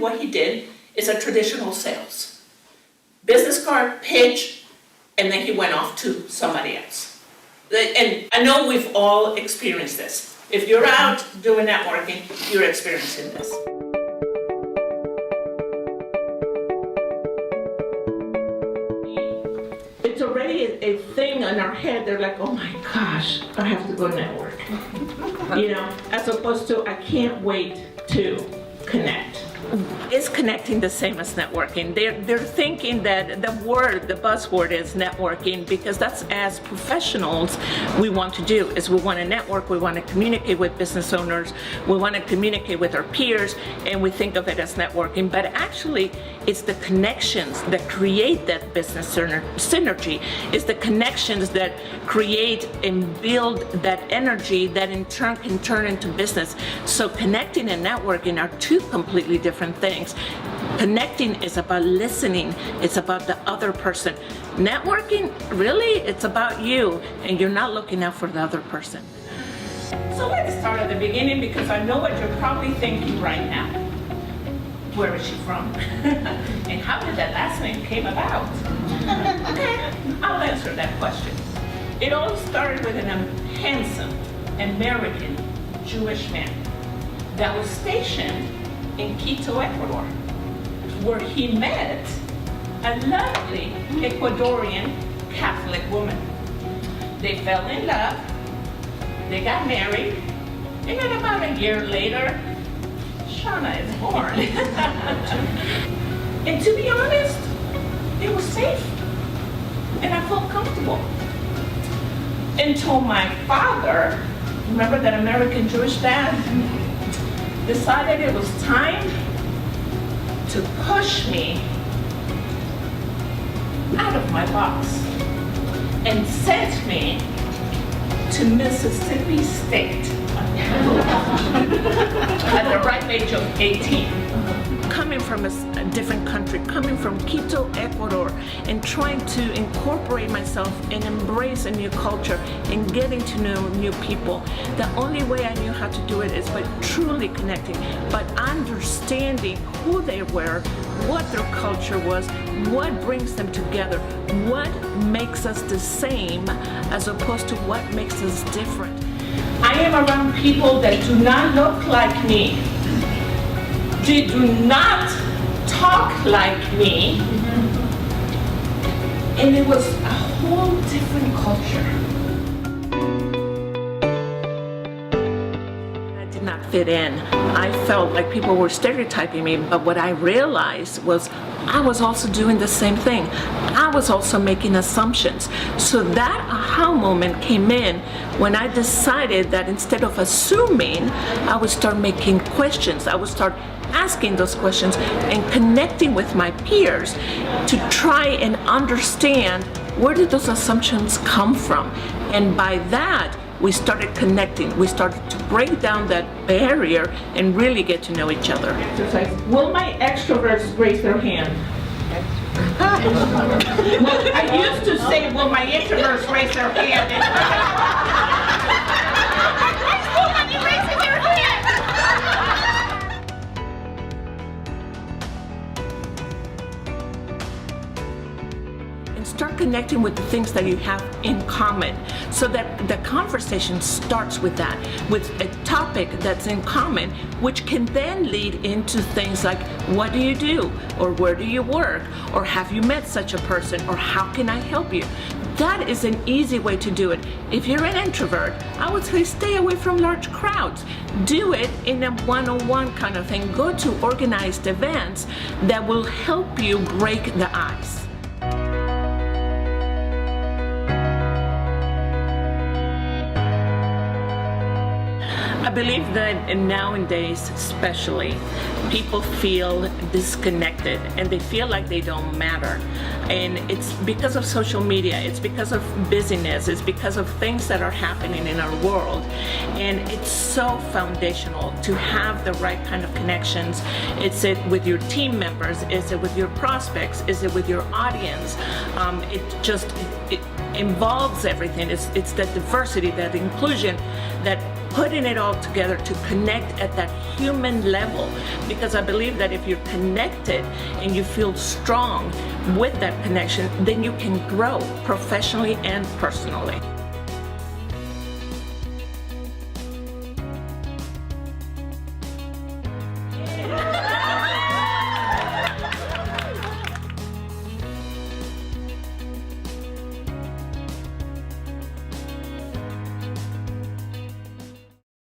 what he did is a traditional sales. Business card, pitch, and then he went off to somebody else. And I know we've all experienced this. If you're out doing networking, you're experiencing this. It's already a thing in our head. They're like, oh my gosh, I have to go network. You know, as opposed to, I can't wait to connect. Is connecting the same as networking? They're thinking that the buzzword is networking, because that's, as professionals, we want to do, is we want to network, we want to communicate with business owners, we want to communicate with our peers, and we think of it as networking. But actually, it's the connections that create that business synergy. It's the connections that create and build that energy that in turn can turn into business. So connecting and networking are two completely different things. Connecting is about listening. It's about the other person. Networking, really, it's about you, and you're not looking out for the other person. So let's start at the beginning, because I know what you're probably thinking right now. Where is she from? And how did that last name came about? Okay, I'll answer that question. It all started with an handsome American Jewish man that was stationed in Quito, Ecuador, where he met a lovely Ecuadorian Catholic woman. They fell in love, they got married, and then about a year later, Shanna is born. And to be honest, it was safe, and I felt comfortable. Until my father, remember that American Jewish dad, decided it was time to push me out of my box and sent me to Mississippi State at the ripe age of 18. Coming from a different country, coming from Quito, Ecuador, and trying to incorporate myself and embrace a new culture and getting to know new people. The only way I knew how to do it is by truly connecting, but understanding who they were, what their culture was, what brings them together, what makes us the same as opposed to what makes us different. I am around people that do not look like me. They do not talk like me, and it was a whole different culture. I did not fit in. I felt like people were stereotyping me, but what I realized was I was also doing the same thing. I was also making assumptions. So that aha moment came in when I decided that instead of assuming, I would start making questions. I would start asking those questions and connecting with my peers to try and understand where did those assumptions come from. And by that, we started connecting. We started to break down that barrier and really get to know each other. Exercise. Will my extroverts raise their hand? Well, I used to say, will my introverts raise their hand? Start connecting with the things that you have in common, so that the conversation starts with that, with a topic that's in common, which can then lead into things like, what do you do? Or where do you work? Or have you met such a person? Or how can I help you? That is an easy way to do it. If you're an introvert, I would say stay away from large crowds. Do it in a one-on-one kind of thing. Go to organized events that will help you break the ice. I believe that nowadays, especially, people feel disconnected and they feel like they don't matter. And it's because of social media, it's because of busyness, it's because of things that are happening in our world. And it's so foundational to have the right kind of connections. Is it with your team members? Is it with your prospects? Is it with your audience? It involves everything. It's that diversity, that inclusion that putting it all together to connect at that human level, because I believe that if you're connected and you feel strong with that connection, then you can grow professionally and personally.